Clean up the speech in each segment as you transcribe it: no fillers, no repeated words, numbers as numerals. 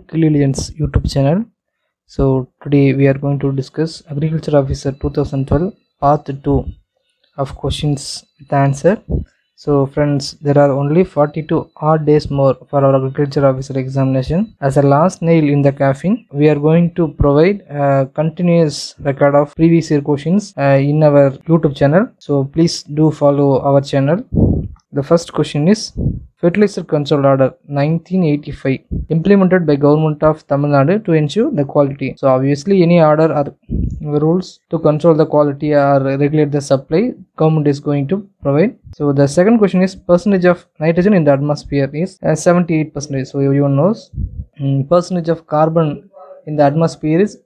Killians YouTube channel. So today we are going to discuss Agriculture Officer 2012 Part 2 of questions with answer. So friends, there are only 42 odd days more for our Agriculture Officer examination. As a last nail in the coffin, we are going to provide a continuous record of previous year questions in our YouTube channel. So please do follow our channel. The first question is Fertilizer Control Order 1985 implemented by Government of Tamil Nadu to ensure the quality. So obviously any order or rules to control the quality or regulate the supply, government is going to provide. So the second question is percentage of nitrogen in the atmosphere is 78%. So everyone knows. Percentage of carbon in the atmosphere is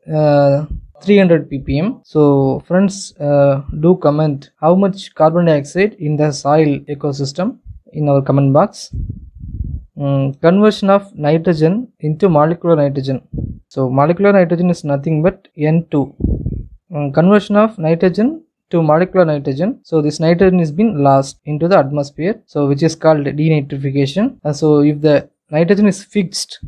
300 ppm. So friends, do comment how much carbon dioxide in the soil ecosystem in our comment box. Conversion of nitrogen into molecular nitrogen. So molecular nitrogen is nothing but N2. Conversion of nitrogen to molecular nitrogen. So this nitrogen is been lost into the atmosphere, so which is called denitrification. So if the nitrogen is fixed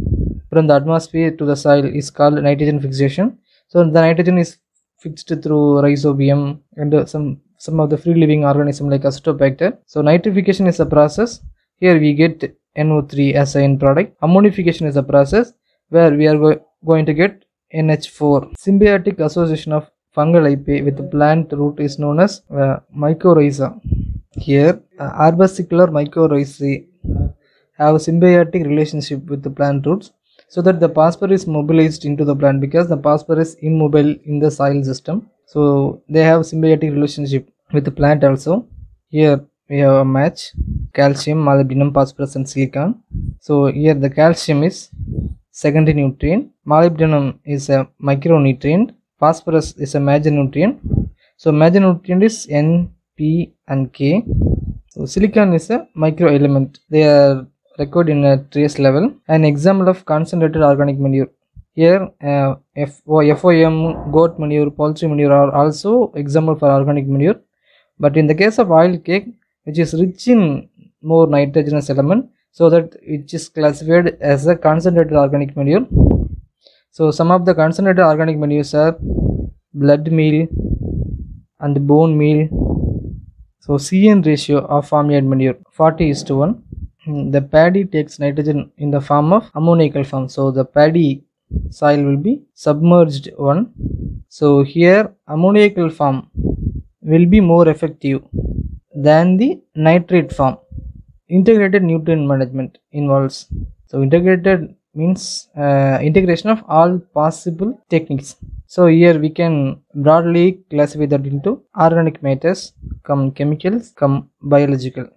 from the atmosphere to the soil is called nitrogen fixation. So the nitrogen is fixed through rhizobium and some of the free living organism like Acetobacter. So nitrification is a process. Here we get NO3 as an end product. Ammonification is a process where we are going to get NH4. Symbiotic association of fungal hyphae with the plant root is known as mycorrhiza. Here arbosicular mycorrhizae have a symbiotic relationship with the plant roots, so that the phosphorus is mobilized into the plant because the phosphorus is immobile in the soil system. So they have symbiotic relationship with the plant also. Here we have a match: calcium, molybdenum, phosphorus and silicon. So here the calcium is secondary nutrient, molybdenum is a micronutrient, phosphorus is a major nutrient. So major nutrient is N, P and K. So silicon is a micro element. They are recorded in a trace level. An example of concentrated organic manure. Here FOM, goat manure, poultry manure are also example for organic manure. But in the case of oil cake, which is rich in more nitrogenous element, so that it is classified as a concentrated organic manure. So some of the concentrated organic manures are blood meal and bone meal. So CN ratio of farmyard manure 40:1. The paddy takes nitrogen in the form of ammoniacal form. So the paddy soil will be submerged one. So here ammoniacal form will be more effective than the nitrate form. Integrated nutrient management involves. So integrated means integration of all possible techniques. So here we can broadly classify that into organic matters, chemicals, biological.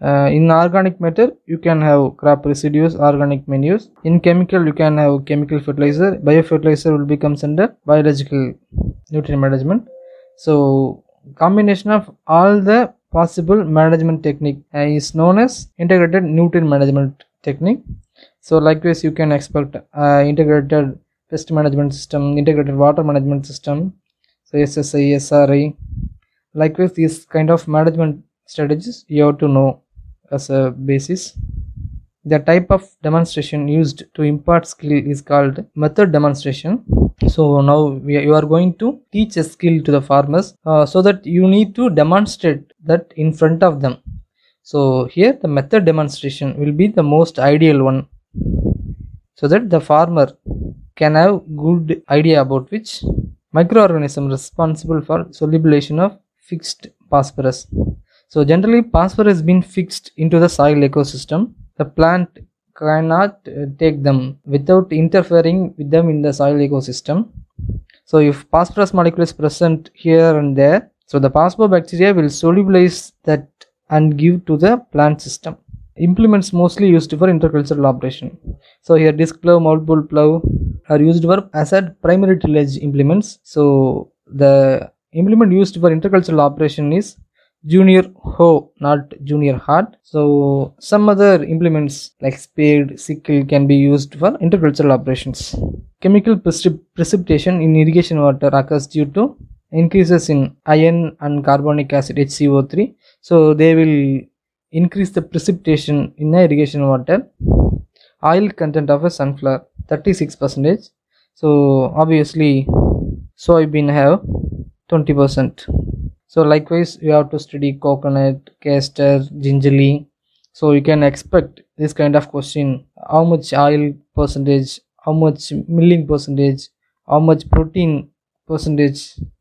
In organic matter you can have crop residues, organic manures. In chemical you can have chemical fertilizer. Biofertilizer will becomes under biological nutrient management. So combination of all the possible management technique is known as integrated nutrient management technique. So likewise you can expect integrated pest management system, integrated water management system, so SSI, SRI. Likewise these kind of management strategies you have to know as a basis. The type of demonstration used to impart skill is called method demonstration. So now you are going to teach a skill to the farmers, so that you need to demonstrate that in front of them. So here the method demonstration will be the most ideal one, so that the farmer can have good idea about which microorganism responsible for solubilization of fixed phosphorus. So generally phosphorus has been fixed into the soil ecosystem. The plant cannot take them without interfering with them in the soil ecosystem. So if phosphorus molecule is present here and there, so the phosphobacteria will solubilize that and give to the plant system. Implements mostly used for intercultural operation. So here disc plough, multiple plough are used for as a primary tillage implements. So the implement used for intercultural operation is junior hoe, not junior hard. So some other implements like spade, sickle can be used for intercultural operations. Chemical precipitation in irrigation water occurs due to increases in iron and carbonic acid HCO3. So they will increase the precipitation in the irrigation water. oil content of a sunflower 36%. So obviously soybean have 20%. So likewise you have to study coconut, castor, gingerly. So you can expect this kind of question: how much oil percentage, how much milling percentage, how much protein percentage,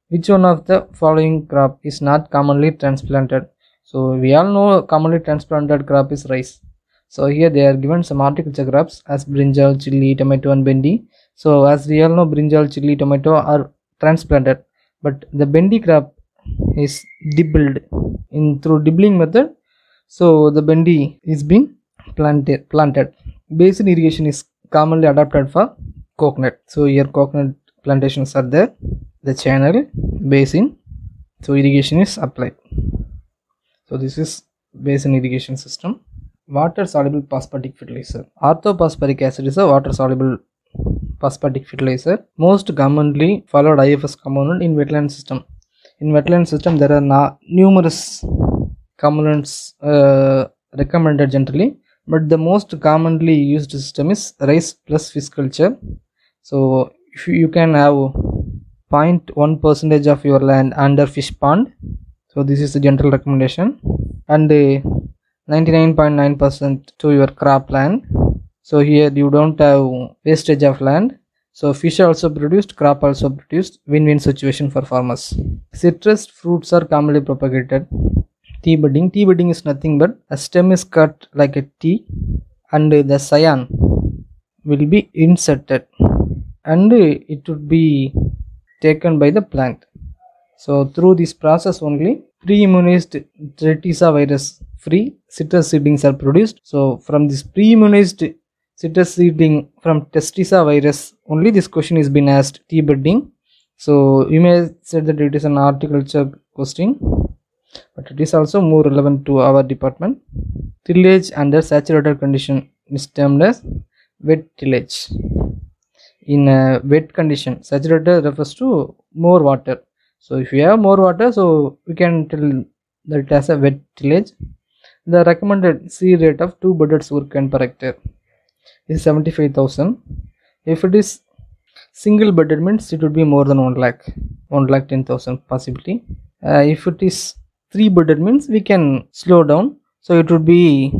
which one of the following crop is not commonly transplanted. So we all know commonly transplanted crop is rice. So here they are given some horticulture crops as brinjal, chili, tomato and bendi. So as we all know, brinjal, chili, tomato are transplanted, but the bendi crop is dibbled in through dibbling method. So the bendi is being planted. Basin irrigation is commonly adopted for coconut. So here coconut plantations are there, the channel, basin, so irrigation is applied. So this is basin irrigation system. Water soluble phosphatic fertilizer. Orthophosphoric acid is a water soluble phosphatic fertilizer, most commonly followed IFS component in wetland system. In wetland system there are numerous components recommended generally, but the most commonly used system is rice plus fish culture. So if you can have 0.1% of your land under fish pond, so this is the general recommendation, and 99.9% to your crop land. So here you don't have wastage of land, so fish also produced, crop also produced, win-win situation for farmers. Citrus fruits are commonly propagated. Tea budding. Tea budding is nothing but a stem is cut like a tea and the scion will be inserted and it would be taken by the plant. So through this process only pre-immunized Tretisa virus free citrus seedlings are produced. So from this pre-immunized citrus seedling from Testisa virus only this question is been asked, tea budding. So you may say that it is an horticulture question, but it is also more relevant to our department. Tillage under saturated condition is termed as wet tillage. In a wet condition, saturated refers to more water. So if you have more water, so we can tell that it has a wet tillage. The recommended seed rate of 2 budded sugarcane per hectare is 75,000. If it is single budded means it would be more than 1 lakh, 1,10,000 possibility. If it is 3 budded means we can slow down, so it would be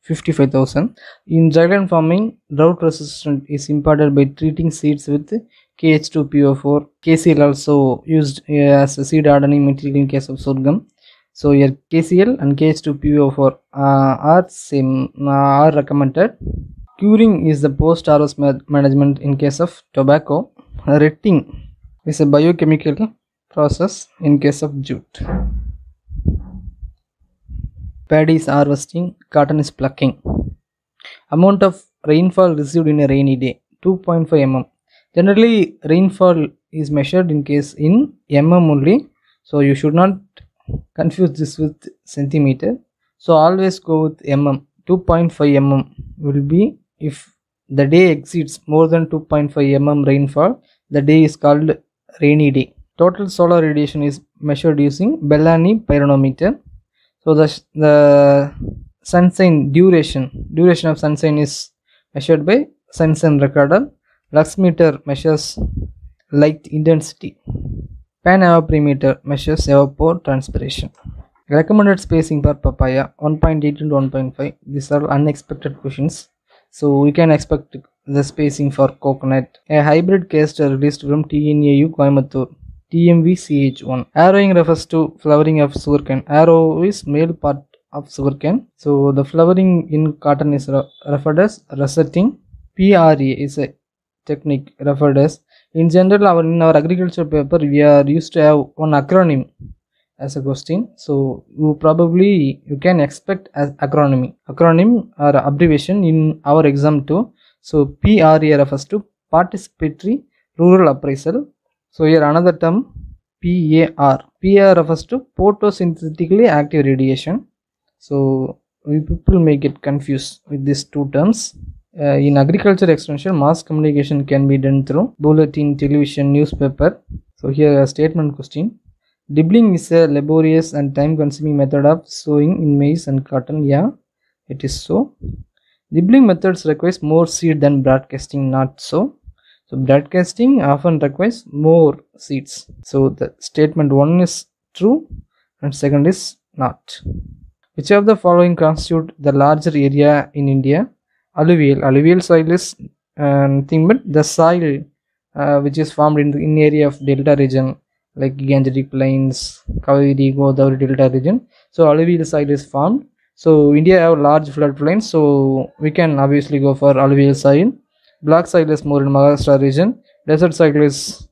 55,000. In dryland farming, drought resistant is imparted by treating seeds with KH2PO4. KCl also used as a seed hardening material in case of sorghum. So here KCl and KH2PO4 are recommended. Curing is the post-harvest management in case of tobacco. Retting is a biochemical process in case of jute. Paddy is harvesting, cotton is plucking. Amount of rainfall received in a rainy day, 2.5 mm. Generally rainfall is measured in mm only, so you should not confuse this with centimeter. So always go with mm. 2.5 mm will be, if the day exceeds more than 2.5 mm rainfall, the day is called rainy day. Total solar radiation is measured using Bellani pyranometer. So the sunshine duration of sunshine is measured by sunshine recorder. Lux meter measures light intensity. Pan evaporimeter measures evapotranspiration. Recommended spacing per papaya 1.8 into 1.5. These are unexpected questions, so we can expect the spacing for coconut. A hybrid castor released from TNAU Coimbatore, TMVCH1. Arrowing refers to flowering of sugarcane. Arrow is male part of sugarcane. So the flowering in cotton is referred as russeting. PRA is a technique referred as. In general, in our agriculture paper, we are used to have one acronym as a question. So you can expect as acronym or abbreviation in our exam too. So PRA refers to participatory rural appraisal. So here another term, PAR. PAR refers to photosynthetically active radiation. So people may get confused with these two terms. In agriculture extension, mass communication can be done through bulletin, television, newspaper. So here a statement question. Dibbling is a laborious and time consuming method of sowing in maize and cotton. Yeah, it is so. Nibbling methods requires more seed than broadcasting, not so. So broadcasting often requires more seeds. So the statement 1 is true and second is not. Which of the following constitute the larger area in India? Alluvial. Alluvial soil is nothing but the soil which is formed in area of delta region like Gangetic Plains, Kaveri, Godavari delta region. So alluvial soil is formed. So India have large floodplains, so we can obviously go for alluvial soil. Black soil is more in Maharashtra region. Desert soil is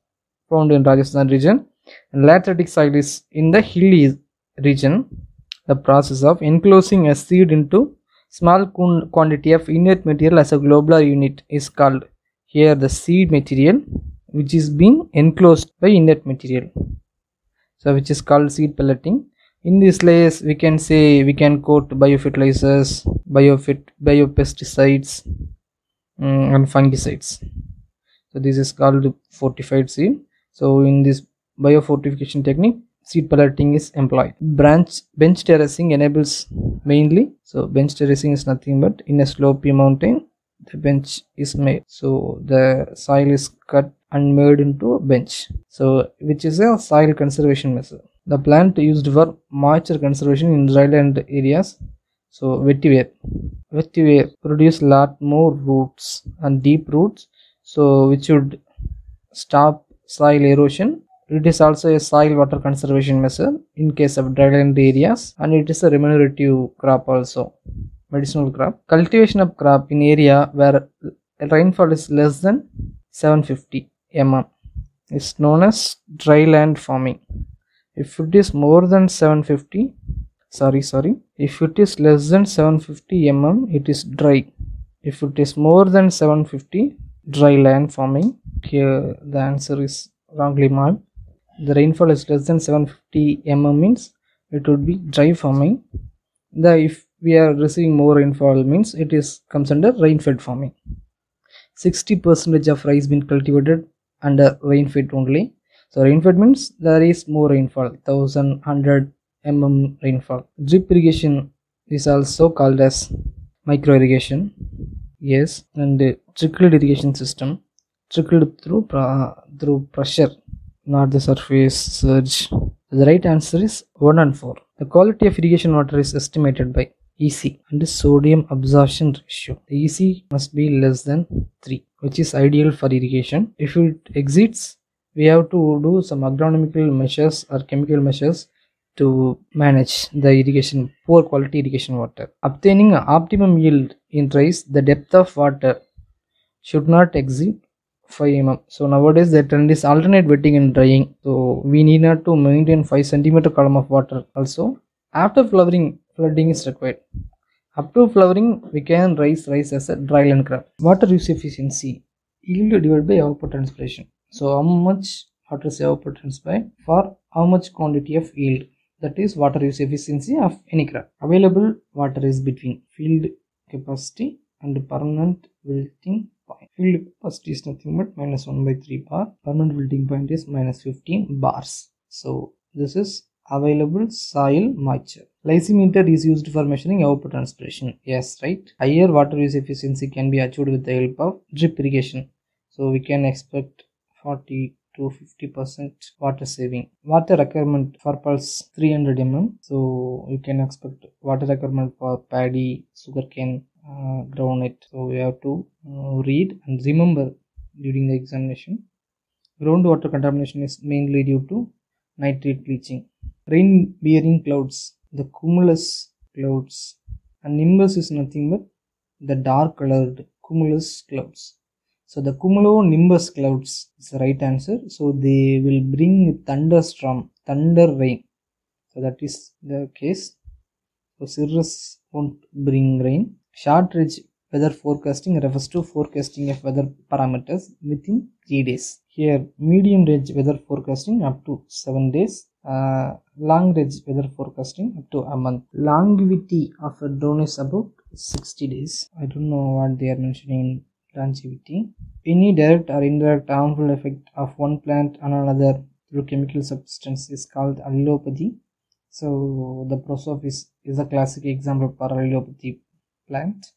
found in Rajasthan region. And lateritic soil is in the hilly region. The process of enclosing a seed into small quantity of inert material as a globular unit is called here the seed material, which is being enclosed by inert material, so which is called seed pelleting. In this layers we can say we can coat biofertilizers, biopesticides, and fungicides. So this is called fortified seed. So in this biofortification technique, seed pelleting is employed. Bench terracing enables mainly. So bench terracing is nothing but in a slopey mountain the bench is made. So the soil is cut and made into a bench. So which is a soil conservation method. The plant used for moisture conservation in dryland areas. So vetiver. Vetiver produce lot more roots and deep roots. So which would stop soil erosion. It is also a soil water conservation measure in case of dryland areas, and it is a remunerative crop also, medicinal crop. Cultivation of crop in area where rainfall is less than 750 mm is known as dry land farming. If it is more than 750, if it is less than 750 mm, it is dry. If it is more than 750, dry land farming. Here the answer is wrongly marked. The rainfall is less than 750 mm means it would be dry farming. If we are receiving more rainfall means it is comes under rain-fed farming. 60% of rice been cultivated under rain-fed only. So rain-fed means there is more rainfall, 1100 mm rainfall. Drip irrigation is also called as micro irrigation. Yes, and trickled irrigation system, trickled through pressure, not the surface surge. The right answer is 1 and 4. The quality of irrigation water is estimated by EC and sodium absorption ratio. The EC must be less than 3, which is ideal for irrigation. If it exceeds, we have to do some agronomical measures or chemical measures to manage the irrigation, poor quality irrigation water. Obtaining optimum yield in rice, the depth of water should not exceed 5 mm. So nowadays the trend is alternate wetting and drying. So we need not to maintain 5 cm column of water also. After flowering, flooding is required. Up to flowering, we can raise rice as a dryland crop. Water use efficiency, yield divided by evapotranspiration. So how much water is evapotranspired for how much quantity of yield. That is water use efficiency of any crop. Available water is between field capacity and permanent wilting point. Field capacity is nothing but minus 1 by 3 bar. Permanent wilting point is minus 15 bars. So this is available soil moisture. Lysimeter is used for measuring evapotranspiration. Yes, right. Higher water use efficiency can be achieved with the help of drip irrigation. So we can expect 40 to 50% water saving. Water requirement for pulse 300 mm. So you can expect water requirement for paddy, sugarcane, groundnut. So we have to read and remember during the examination. Groundwater contamination is mainly due to nitrate leaching. Rain bearing clouds, the cumulus clouds, and nimbus is nothing but the dark colored cumulus clouds. So the cumulonimbus clouds is the right answer. So they will bring thunderstorm, thunder rain. So that is the case. So cirrus won't bring rain. Short range weather forecasting refers to forecasting of weather parameters within 3 days. Here medium range weather forecasting up to 7 days. Long range weather forecasting up to a month. Longevity of a drone is about 60 days. I don't know what they are mentioning in longevity. Any direct or indirect harmful effect of one plant on another through chemical substance is called allelopathy. So the Prosopis is a classic example for allelopathy plant.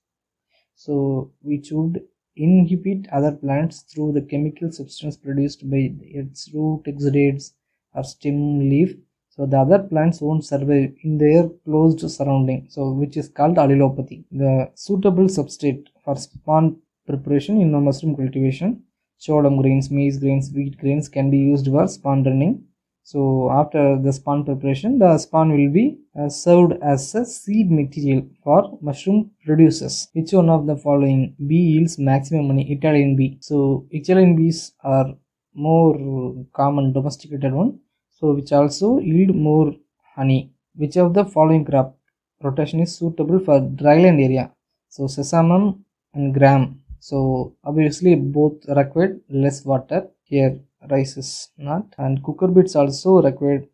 So which would inhibit other plants through the chemical substance produced by its root, exudates, or stem leaf. So the other plants won't survive in their closed surrounding, so which is called allelopathy. The suitable substrate for spawn preparation in mushroom cultivation, sorghum grains, maize grains, wheat grains can be used for spawn running. So after the spawn preparation, the spawn will be served as a seed material for mushroom producers. Which one of the following bee yields maximum honey? Italian bee. So Italian bees are more common domesticated one, so which also yield more honey. Which of the following crop rotation is suitable for dryland area? So sesamum and gram. So obviously both require less water. Here rice is not, and cucurbits also require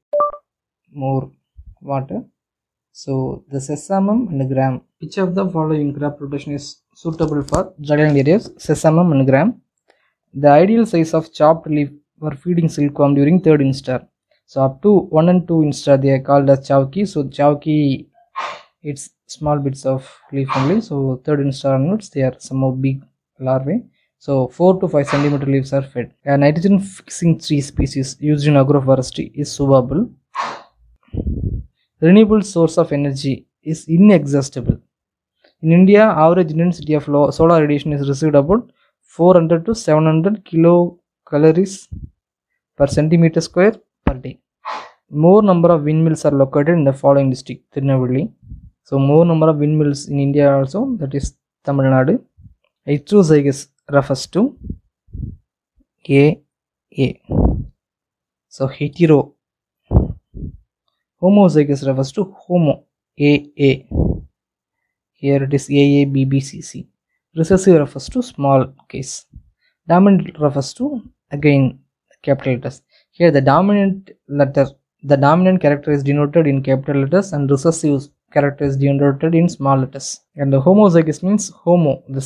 more water. So the sesamum and gram. Which of the following crop rotation is suitable for dryland areas? Sesamum and gram. The ideal size of chopped leaf for feeding silkworm during third instar. So up to 1 and 2 instar they are called as chowki. So chowki, it's small bits of leaf only. So third instar onwards they are somehow big larvae. So 4 to 5 centimeter leaves are fed. A nitrogen fixing tree species used in agroforestry is suitable. Renewable source of energy is inexhaustible. In India, average intensity of solar radiation is received about 400 to 700 kilocalories per centimeter square per day. More number of windmills are located in the following district: Tirunelveli. So more number of windmills in India also, that is Tamil Nadu. Heterozygous refers to A. So hetero. Homozygous refers to homo. A. Here it is AABBCC. Recessive refers to small case. Dominant refers to again capital letters. Here the dominant character is denoted in capital letters and recessive character is denoted in small letters. And the homozygous means homo, the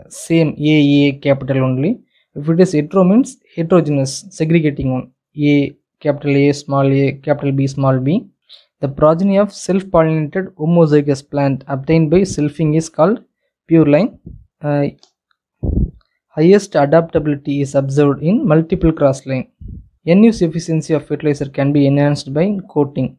same A capital only. If it is hetero means heterogeneous, segregating one. A capital A, small a, capital B, small b. The progeny of self-pollinated homozygous plant obtained by selfing is called pure line. Highest adaptability is observed in multiple cross line. N-use efficiency of fertilizer can be enhanced by coating.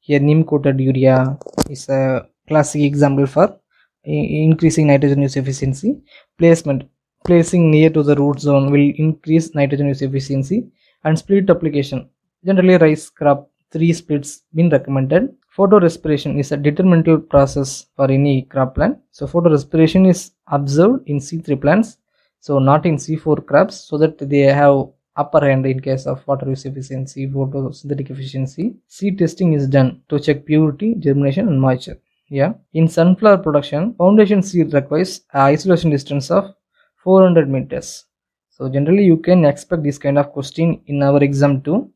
Here neem coated urea is a classic example for increasing nitrogen use efficiency. Placing near to the root zone will increase nitrogen use efficiency. And split application. Generally rice crop 3 splits been recommended. Photorespiration is a detrimental process for any crop plant. So photorespiration is observed in C3 plants, so not in C4 crops, so that they have upper hand in case of water use efficiency, photosynthetic efficiency. Seed testing is done to check purity, germination and moisture. In sunflower production, foundation seed requires isolation distance of 400 meters. So generally you can expect this kind of question in our exam too.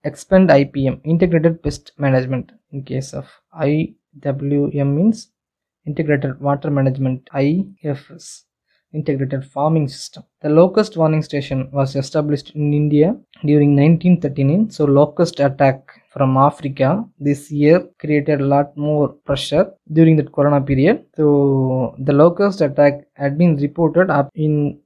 Expand IPM, integrated pest management. In case of IWM means integrated water management, IFS integrated farming system. The locust warning station was established in India during 1939. So locust attack from Africa this year created a lot more pressure during the corona period. So the locust attack had been reported up in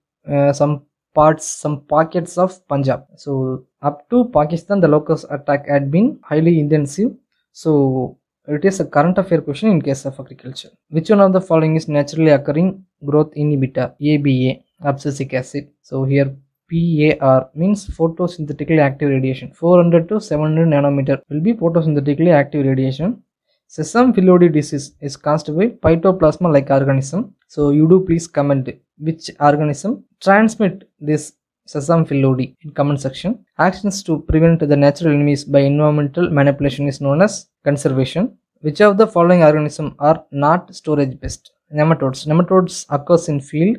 some pockets of Punjab. So up to Pakistan the locust attack had been highly intensive. So it is a current affair question in case of agriculture. Which one of the following is naturally occurring growth inhibitor? ABA, abscisic acid. So here PAR means photosynthetically active radiation. 400 to 700 nanometer will be photosynthetically active radiation. Sesame phyllodes disease is caused by Phytoplasma like organism. So you do please comment which organism transmit this sesame phyllodes in comment section. Actions to prevent the natural enemies by environmental manipulation is known as conservation. Which of the following organisms are not storage pest? Nematodes. Nematodes occurs in field,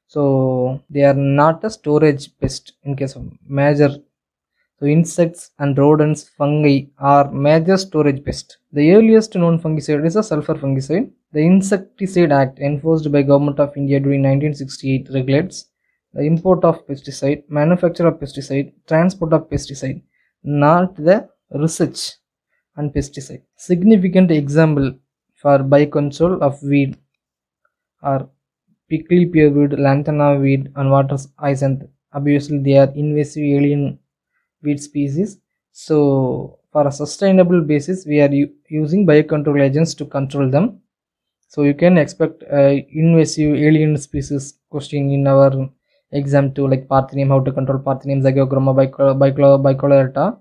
so they are not a storage pest in case of major. So insects and rodents, fungi are major storage pest. The earliest known fungicide is a sulfur fungicide. The Insecticide Act enforced by Government of India during 1968 regulates the import of pesticide, manufacture of pesticide, transport of pesticide, not the research and pesticide. Significant example for biocontrol of weed or prickly pear weed, lantana weed, and water hyacinth. Obviously, they are invasive alien weed species. So, for a sustainable basis, we are using biocontrol agents to control them. So, you can expect invasive alien species question in our exam too, like Parthenium, how to control Parthenium, Zygogramme, Bicolorata.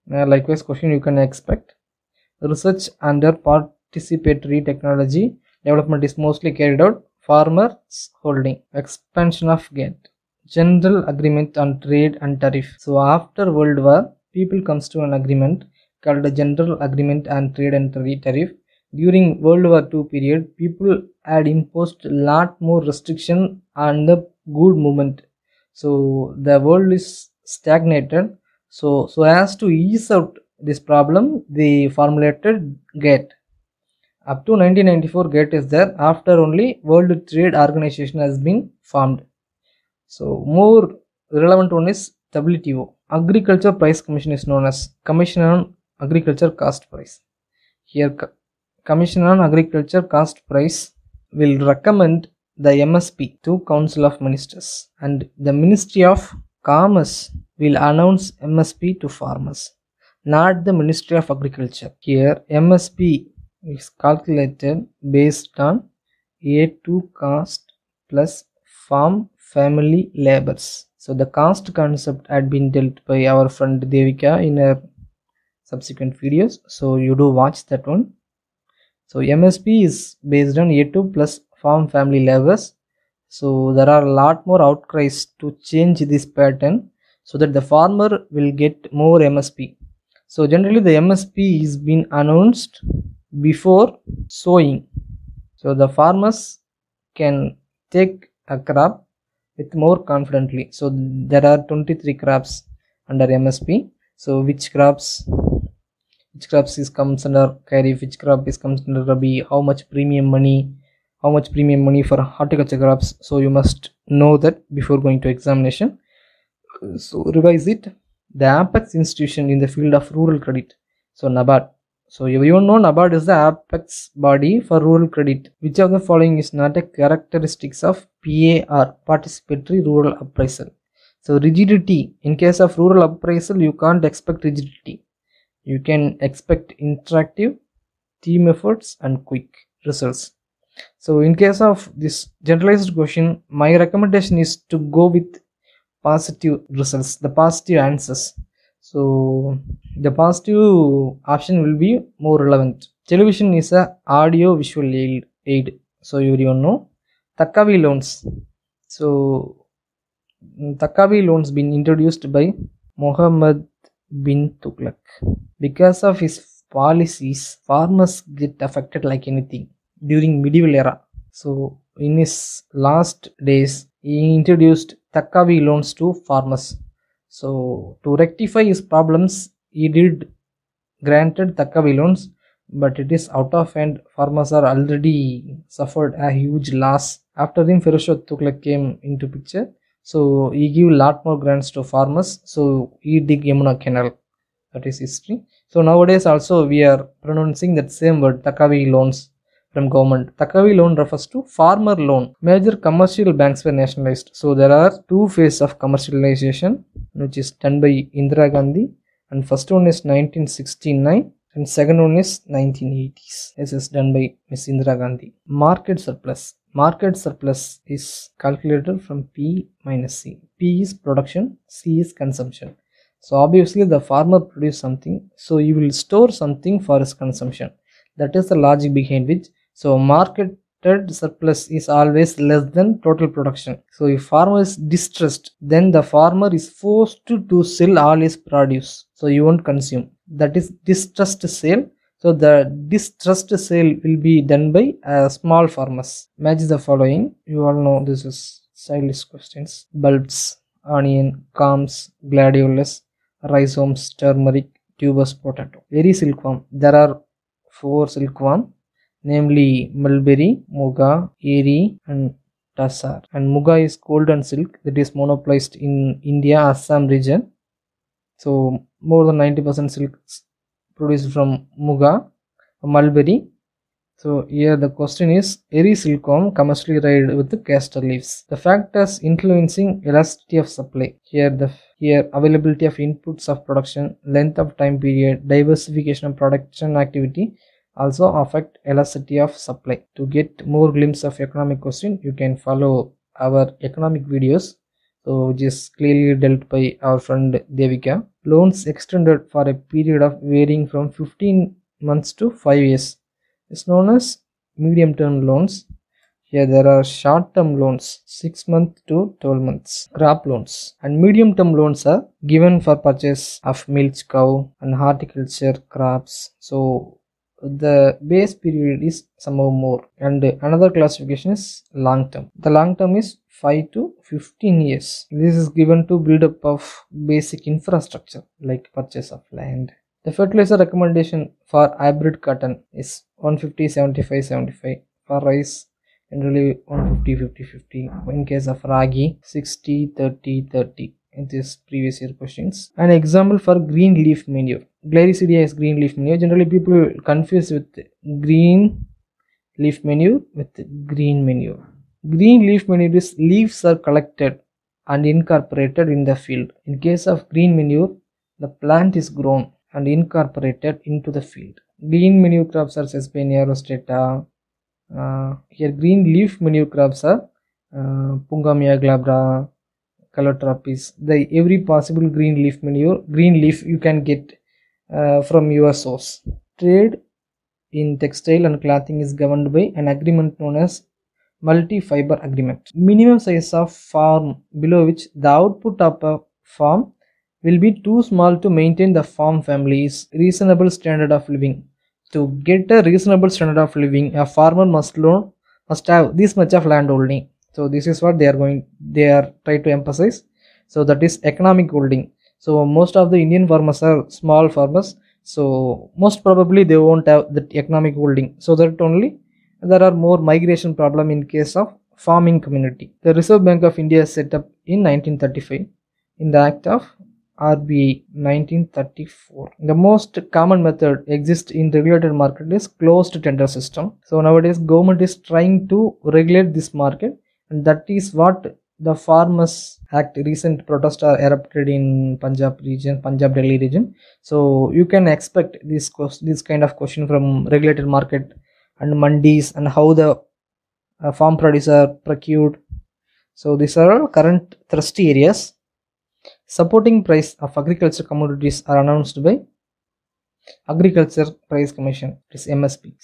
Likewise, question you can expect. Research under participatory technology development is mostly carried out farmers holding. Expansion of GATT, General Agreement on Trade and Tariff. So after World War, people comes to an agreement called the General Agreement on Trade and Tariff. During World War II period, people had imposed a lot more restriction on the good movement. So the world is stagnated. So as to ease out this problem, they formulated GATT. Up to 1994, GATT is there. After only World Trade Organization has been formed. So more relevant one is WTO. Agriculture Price Commission is known as Commission on Agriculture Cost Price. Here Commission on Agriculture Cost Price will recommend the MSP to Council of Ministers, and the Ministry of Commerce will announce MSP to farmers, not the Ministry of Agriculture. Here MSP is calculated based on A2 cost plus farm family labors. So the cost concept had been dealt by our friend Devika in her subsequent videos, so you do watch that one. So MSP is based on A2 plus farm family labors. So there are a lot more outcries to change this pattern so that the farmer will get more MSP. So generally the MSP is been announced before sowing. So the farmers can take a crop with more confidently. So there are 23 crops under MSP. So which crops is comes under Kharif, which crop is comes under Rabi, how much premium money for horticulture crops. So you must know that before going to examination. So revise it. The apex institution in the field of rural credit. So NABARD. So everyone know NABARD is the apex body for rural credit. Which of the following is not a characteristics of PAR, Participatory Rural Appraisal? So rigidity. In case of rural appraisal, you can't expect rigidity. You can expect interactive, team efforts, and quick results. So in case of this generalized question, my recommendation is to go with positive results, the positive answers. So the positive option will be more relevant. Television is a audio visual aid. So you know. Takavi loans. So Takavi loans been introduced by Mohammed bin Tughlaq. Because of his policies, farmers get affected like anything during medieval era. So in his last days, he introduced Takavi loans to farmers. So to rectify his problems, he did granted Takavi loans, but it is out of hand. Farmers are already suffered a huge loss. After him, Firuz Tughlaq came into picture. So he gave lot more grants to farmers. So he dig Yamuna Canal. That is history. So nowadays also we are pronouncing that same word, Takavi loans from government. Takavi loan refers to farmer loan. Major commercial banks were nationalized. So there are two phases of commercialization, which is done by Indira Gandhi, and first one is 1969 and second one is 1980s. This is done by Ms. Indira Gandhi. Market surplus. Market surplus is calculated from P minus C. P is production, C is consumption. So obviously the farmer produces something, so he will store something for his consumption. That is the logic behind which. So marketed surplus is always less than total production. So if farmer is distressed, then the farmer is forced to sell all his produce. So you won't consume. That is distressed sale. So the distressed sale will be done by small farmers. Match the following. You all know this is stylish questions. Bulbs, onion, corms, gladiolus, rhizomes, turmeric, tuberous potato. Very silkworm. There are 4 silkworm, namely mulberry, muga, eri, and tassar. And muga is golden silk that is monopolized in India, Assam region. So more than 90% silk produced from muga. Mulberry. So here the question is Eri silkworm commercially reared with castor leaves. The factors influencing elasticity of supply. Here availability of inputs of production, length of time period, diversification of production activity also affect elasticity of supply. To get more glimpse of economic question, you can follow our economic videos, so which is clearly dealt by our friend Devika. Loans extended for a period of varying from 15 months to 5 years is known as medium term loans. Here there are short term loans 6 months to 12 months, crop loans, and medium term loans are given for purchase of milk cow and horticulture crops. So the base period is somehow more, and another classification is long term. The long term is 5 to 15 years. This is given to build up of basic infrastructure like purchase of land. The fertilizer recommendation for hybrid cotton is 150 75 75, for rice generally 150 50 50, in case of ragi 60 30 30 in this previous year questions. An example for green leaf manure. Glycidia is green leaf manure. Generally people confuse with green leaf manure with green manure. Green leaf manure is leaves are collected and incorporated in the field. In case of green manure, the plant is grown and incorporated into the field. Green manure crops are Sesbania rostata. Here green leaf manure crops are Pungamia glabra, Calotropis. Every possible green leaf manure, green leaf you can get from your source. Trade in textile and clothing is governed by an agreement known as multi-fiber agreement. Minimum size of farm below which the output of a farm will be too small to maintain the farm family's reasonable standard of living. To get a reasonable standard of living, a farmer must have this much of land holding. So this is what they are trying to emphasize. So that is economic holding. So most of the Indian farmers are small farmers. So most probably they won't have the economic holding. So that only there are more migration problem in case of farming community. The Reserve Bank of India is set up in 1935 in the Act of RBI 1934. The most common method exists in regulated market is closed tender system. So nowadays government is trying to regulate this market, and that is what the Farmers Act recent protest are erupted in Punjab Delhi region. So you can expect this kind of question from regulated market and mandis and how the farm produce are procured. So these are all current thirsty areas. Supporting price of agriculture commodities are announced by Agriculture Price Commission, it is MSP.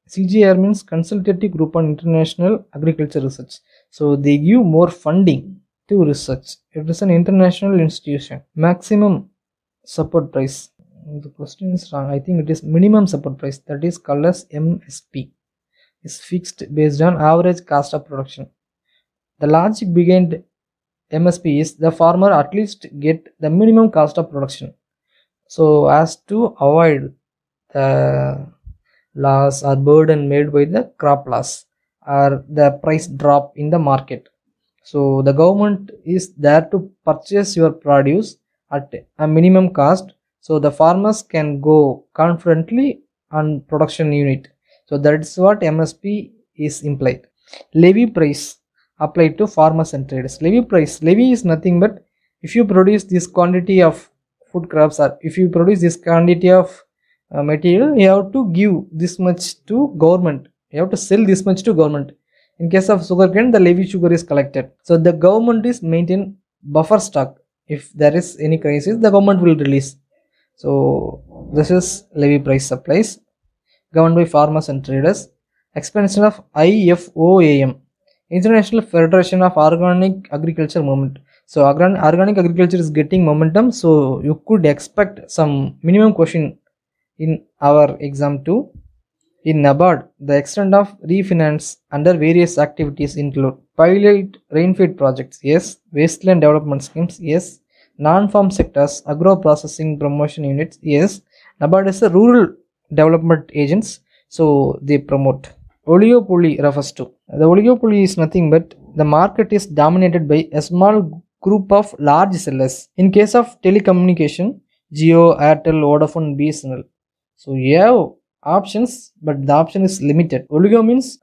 CGIAR means Consultative Group on International Agriculture Research. So they give more funding to research. It is an international institution. Maximum support price. The question is wrong. I think it is minimum support price, that is called as MSP. Is fixed based on average cost of production. The logic behind MSP is the farmer at least get the minimum cost of production, so as to avoid the loss or burden made by the crop loss or the price drop in the market. So the government is there to purchase your produce at a minimum cost, so the farmers can go confidently on production unit. So that's what MSP is implied. Levy price applied to farmers and traders. Levy is nothing but if you produce this quantity of food crops, or if you produce this quantity of material, you have to give this much to government. You have to sell this much to government. In case of sugarcane, the levy sugar is collected. So the government is maintain buffer stock. If there is any crisis, the government will release. So this is levy price supplies governed by farmers and traders. Expansion of IFOAM, International Federation of Organic Agriculture Movement. So organic agriculture is getting momentum, so you could expect some minimum question in our exam too. In NABARD, the extent of refinance under various activities include pilot rainfed projects, yes, wasteland development schemes, yes, non-farm sectors, agro-processing promotion units, yes. NABARD is a rural development agents, so they promote. Oligopoly refers to. The oligopoly is nothing but the market is dominated by a small group of large sellers. In case of telecommunication, Jio, Airtel, Vodafone, BSNL. So you have options, but the option is limited. Oligo means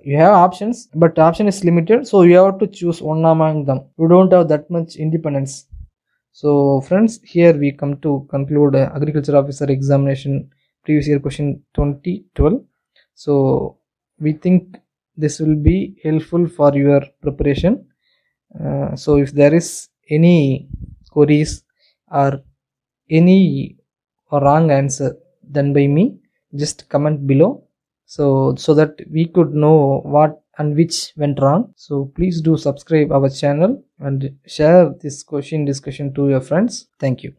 you have options, but the option is limited, so you have to choose one among them. You don't have that much independence. So friends, here we come to conclude agriculture officer examination previous year question 2012. So we think this will be helpful for your preparation. So if there is any queries or any wrong answer done by me, just comment below, so that we could know what and which went wrong. So please do subscribe our channel and share this question discussion to your friends. Thank you.